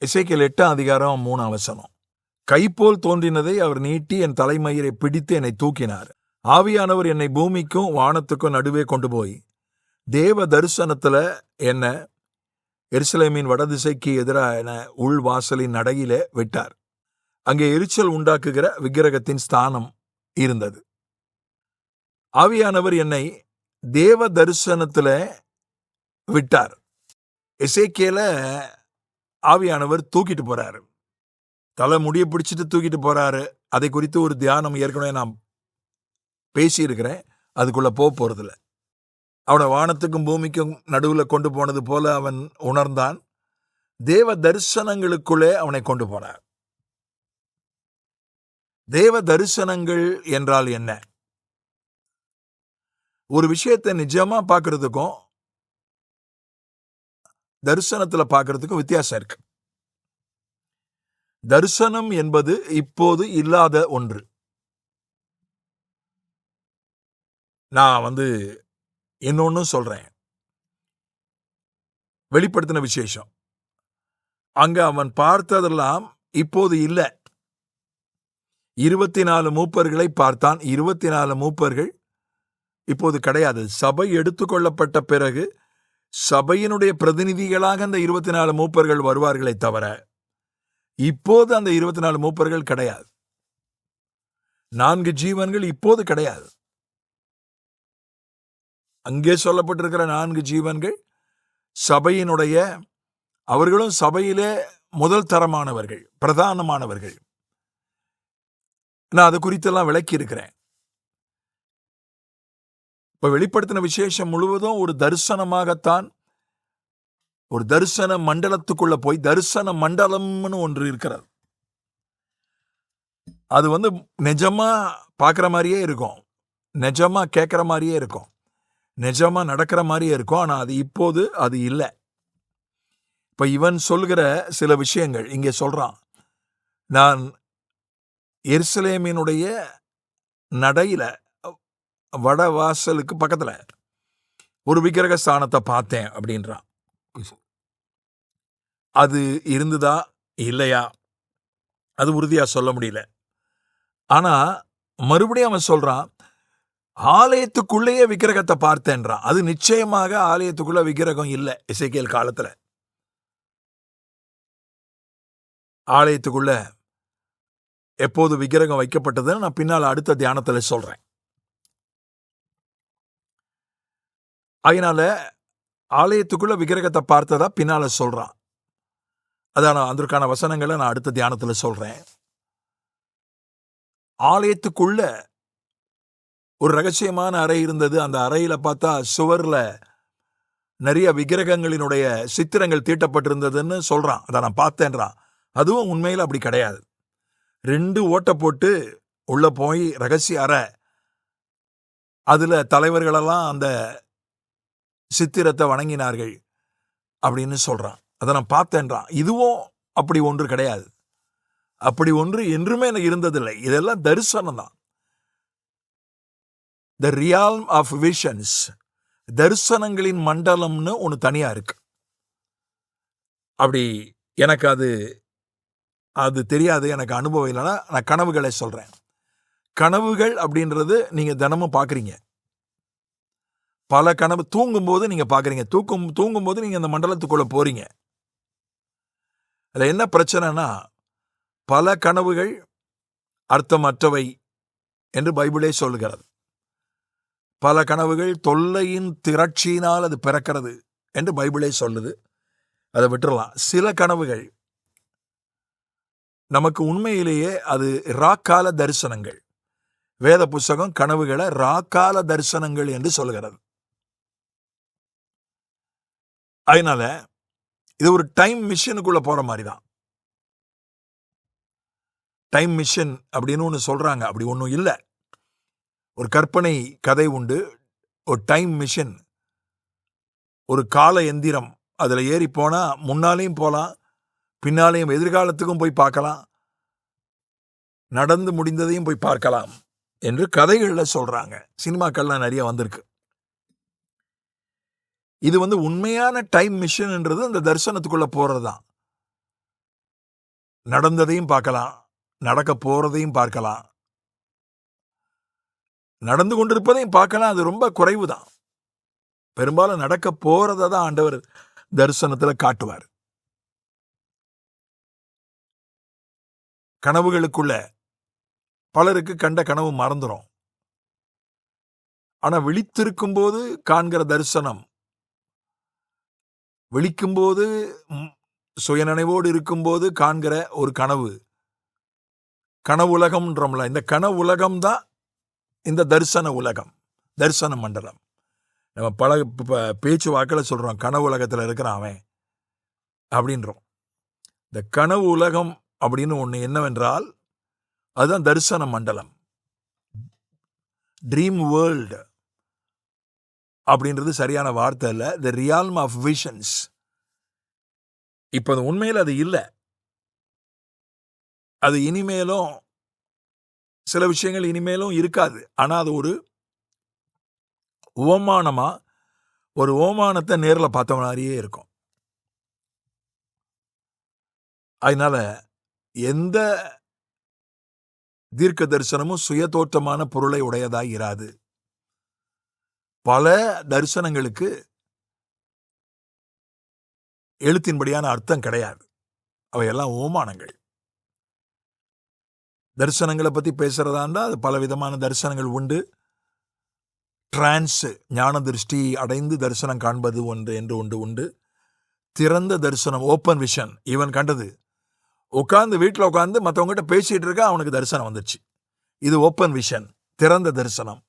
எசேக்கியேல் 8ஆம் அதிகாரம் 3ஆம் வசனம். கைப்போல் தோன்றினதை அவர் நீட்டி என் தலைமயிரை பிடித்து என்னை தூக்கினார். ஆவியானவர் என்னை பூமிக்கும் வானத்துக்கும் நடுவே கொண்டு போய் தேவ தரிசனத்துல என்ன எருசலேமின் வடதிசைக்கு எதிரான உள்வாசலின் நடையிலே விட்டார். அங்கே எரிச்சல் உண்டாக்குகிற விக்கிரகத்தின் ஸ்தானம் இருந்தது. ஆவியானவர் என்னை தேவ தரிசனத்துல விட்டார். எசேக்கியேல ஆவியானவர் தூக்கிட்டு போறாரு. தலை முடிய பிடிச்சிட்டு தூக்கிட்டு போறாரு. அதை குறித்து ஒரு தியானம் ஏற்கனவே நான் பேசியிருக்கிறேன். அதுக்குள்ள போறதில்ல. அவனை வானத்துக்கும் பூமிக்கும் நடுவில் கொண்டு போனது போல அவன் உணர்ந்தான். தேவ தரிசனங்களுக்குள்ளே அவனை கொண்டு போனார். தேவ தரிசனங்கள் என்றால் என்ன? ஒரு விஷயத்தை நிஜமா பார்க்கறதுக்கும் தரிசனத்துல பார்க்கறதுக்கும் வித்தியாசம் இருக்கு. தரிசனம் என்பது இப்போது இல்லாத ஒன்று. நான் இன்னொன்னு சொல்றேன். வெளிப்படுத்தின விசேஷம். அங்க அவன் பார்த்ததெல்லாம் இப்போது இல்லை. 24 மூப்பர்களை பார்த்தான். 24 மூப்பர்கள் இப்போது கிடையாது. சபை எடுத்துக்கொள்ளப்பட்ட பிறகு சபையினுடைய பிரதிநிதிகளாக அந்த 24 மூப்பர்கள் வருவார்களே தவிர இப்போது அந்த 24 மூப்பர்கள் கிடையாது. 4 ஜீவன்கள் இப்போது கிடையாது. அங்கே சொல்லப்பட்டிருக்கிற 4 ஜீவன்கள் சபையினுடைய, அவர்களும் சபையிலே முதல் தரமானவர்கள், பிரதானமானவர்கள். நான் அது குறித்தெல்லாம் விளக்கி இருக்கிறேன். இப்ப வெளிப்படுத்தின விசேஷம் முழுவதும் ஒரு தரிசனமாகத்தான், ஒரு தரிசன மண்டலத்துக்குள்ள போய், தரிசன மண்டலம்னு ஒன்று இருக்கிறது. அது நிஜமா பார்க்குற மாதிரியே இருக்கும், நிஜமா கேட்குற மாதிரியே இருக்கும், நிஜமா நடக்கிற மாதிரியே இருக்கும். ஆனால் அது இப்போது அது இல்லை. இப்போ இவன் சொல்கிற சில விஷயங்கள் இங்கே சொல்றான். நான் எருசலேமினுடைய நடையில வடவாசலுக்கு பக்கத்துல ஒரு விக்கிரக ஸ்தானத்தை பார்த்தேன் அப்படின்றான். அது இருந்ததா இல்லையா அது உறுதியா சொல்ல முடியல. ஆனா மறுபடியும் அவன் சொல்றான், ஆலயத்துக்குள்ளேயே விக்கிரகத்தை பார்த்தேன்றான். அது நிச்சயமாக ஆலயத்துக்குள்ள விக்கிரகம் இல்லை. எசேக்கியேல் காலத்துல ஆலயத்துக்குள்ள எப்போது விக்கிரகம் வைக்கப்பட்டதுன்னு நான் பின்னால் அடுத்த தியானத்துல சொல்றேன். அதனால ஆலயத்துக்குள்ள விக்கிரகத்தை பார்த்ததா பின்னால சொல்றான். அதான் அதற்கான வசனங்களை நான் அடுத்த தியானத்துல சொல்றேன். ஆலயத்துக்குள்ள ஒரு ரகசியமான அறை இருந்தது. அந்த அறையில பார்த்தா சுவர்ல நிறைய விக்கிரகங்களினுடைய சித்திரங்கள் தீட்டப்பட்டிருந்ததுன்னு சொல்றான். அதை நான் பார்த்தேன்றான். அதுவும் உண்மையில அப்படி கிடையாது. 2 ஓட்டை போட்டு உள்ள போய் ரகசிய அறை, அதுல தலைவர்களெல்லாம் அந்த சித்திரத்தை வணங்கினார்கள் அப்படின்னு சொல்றான். அதை நான் பார்த்தேன்றான். இதுவும் அப்படி ஒன்று கிடையாது. அப்படி ஒன்று என்றுமே எனக்கு இருந்ததில்லை. இதெல்லாம் தரிசனம் தான். த ரியால்ம் ஆஃப் விஷன்ஸ், தரிசனங்களின் மண்டலம்னு ஒன்று தனியா இருக்கு. அப்படி எனக்கு அது தெரியாது, எனக்கு அனுபவம் இல்லைன்னா நான் கனவுகளை சொல்றேன். கனவுகள் அப்படின்றது நீங்க தினமும் பார்க்குறீங்க. பல கனவு தூங்கும்போது நீங்க பார்க்குறீங்க. தூங்கும்போது நீங்க அந்த மண்டலத்துக்குள்ள போறீங்க. அதில் என்ன பிரச்சனைனா, பல கனவுகள் அர்த்தமற்றவை என்று பைபிளே சொல்லுகிறது. பல கனவுகள் தொல்லையின் திரட்சியினால் அது பிறக்கிறது என்று பைபிளே சொல்லுது. அதை விட்டுறலாம். சில கனவுகள் நமக்கு உண்மையிலேயே அது ராக்கால தரிசனங்கள். வேத புஸ்தகம் கனவுகளை ராக்கால தரிசனங்கள் என்று சொல்லுகிறது. அதனால இது ஒரு டைம் மிஷினுக்குள்ள போற மாதிரி தான். டைம் மிஷின் அப்படின்னு ஒன்று சொல்றாங்க. அப்படி ஒன்றும் இல்லை. ஒரு கற்பனை கதை உண்டு. ஒரு டைம் மிஷின், ஒரு கால எந்திரம். அதில் ஏறி போனா முன்னாலேயும் போகலாம், பின்னாலேயும் எதிர்காலத்துக்கும் போய் பார்க்கலாம், நடந்து முடிந்ததையும் போய் பார்க்கலாம் என்று கதைகளில் சொல்றாங்க. சினிமாக்கள்லாம் நிறைய வந்திருக்கு. இது உண்மையான டைம் மிஷின்ன்றது அந்த தரிசனத்துக்குள்ள போறது தான். நடந்ததையும் பார்க்கலாம், நடக்க போறதையும் பார்க்கலாம், நடந்து கொண்டிருப்பதையும் பார்க்கலாம். அது ரொம்ப குறைவு தான். பெரும்பாலும் நடக்க போறதை தான் ஆண்டவர் தரிசனத்துல காட்டுவார். கனவுகளுக்குள்ள பலருக்கு கண்ட கனவு மறந்துடும். ஆனா விழித்திருக்கும் போது காண்கிற தரிசனம், விழிக்கும்போது சுயநினைவோடு இருக்கும்போது காண்கிற ஒரு கனவு, கனவுலகம்ன்றோம்ல, இந்த கனவுலகம் தான் இந்த தரிசன உலகம், தரிசன மண்டலம். நம்ம பல பேச்சு வாக்கில் சொல்றோம், கனவு உலகத்தில் இருக்கிறான் அவன் அப்படின்றோம். இந்த கனவு உலகம் அப்படின்னு ஒன்று என்னவென்றால் அதுதான் தரிசன மண்டலம், ட்ரீம் வேர்ல்டு அப்படின்றது சரியான வார்த்தை இல்லை. த ரியால்ம் ஆஃப் விஷன்ஸ். இப்போ அது உண்மையில் அது இல்லை. அது இனிமேலும் சில விஷயங்கள் இனிமேலும் இருக்காது. ஆனால் அது ஒரு ஓமானமா, ஒரு ஓமானத்தை நேரில் பார்த்த மாதிரியே இருக்கும். அதனால எந்த தீர்க்க தரிசனமும் சுயதோற்றமான பொருளை உடையதாய் இராது. பல தரிசனங்களுக்கு எழுத்தின்படியான அர்த்தம் கிடையாது. அவையெல்லாம் ஓமானங்கள். தரிசனங்களை பற்றி பேசுறதா இருந்தால் அது பல விதமான தரிசனங்கள் உண்டு. டிரான்ஸ், ஞான திருஷ்டி அடைந்து தரிசனம் காண்பது ஒன்று என்று ஒன்று உண்டு. திறந்த தரிசனம், ஓப்பன் விஷன். இவன் கண்டது உட்காந்து வீட்டில் உட்காந்து மற்றவங்ககிட்ட பேசிட்டு இருக்க, அவனுக்கு தரிசனம் வந்துச்சு. இது ஓப்பன் விஷன், திறந்த தரிசனம்.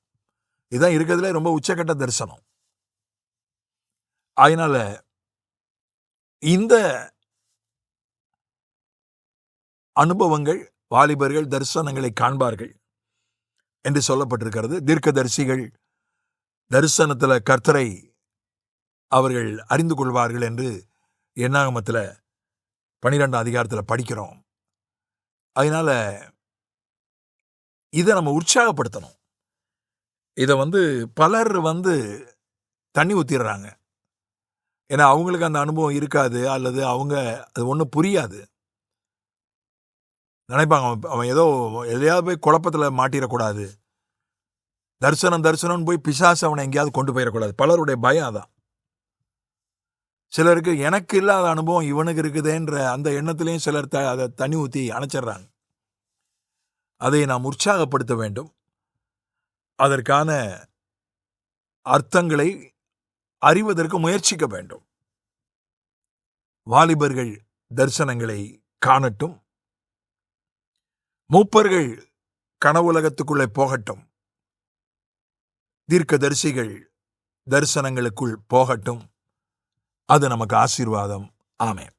இதுதான் இருக்கிறதுல ரொம்ப உச்சக்கட்ட தரிசனம். அதனால இந்த அனுபவங்கள் வாலிபர்கள் தரிசனங்களை காண்பார்கள் என்று சொல்லப்பட்டிருக்கிறது. தீர்க்கதரிசிகள் தரிசனத்துல கர்த்தரை அவர்கள் அறிந்து கொள்வார்கள் என்று என்னாகமத்தில் 12ஆம் அதிகாரத்தில் படிக்கிறோம். அதனால இதை நம்ம உற்சாகப்படுத்தணும். இதை பலர் தண்ணி ஊத்திடுறாங்க. ஏன்னா அவங்களுக்கு அந்த அனுபவம் இருக்காது, அல்லது அவங்க அது ஒன்றும் புரியாது. நினைப்பாங்க அவன் ஏதோ எதையாவது போய் குழப்பத்தில் மாட்டிடக்கூடாது, தரிசனம் போய் பிசாசு அவனை எங்கேயாவது கொண்டு போயிடக்கூடாது. பலருடைய பயம் அதான். சிலருக்கு எனக்கு இல்லாத அனுபவம் இவனுக்கு இருக்குதுன்ற அந்த எண்ணத்திலையும் சிலர் அதை தண்ணி ஊற்றி அணைச்சிடுறாங்க. அதை நாம் உற்சாகப்படுத்த வேண்டும். அதற்கான அர்த்தங்களை அறிவதற்கு முயற்சிக்க வேண்டும். வாலிபர்கள் தரிசனங்களை காணட்டும், மூப்பர்கள் கனவுலகத்துக்குள்ளே போகட்டும், தீர்க்கதரிசிகள் தரிசனங்களுக்குள் போகட்டும். அது நமக்கு ஆசீர்வாதம். ஆமென்.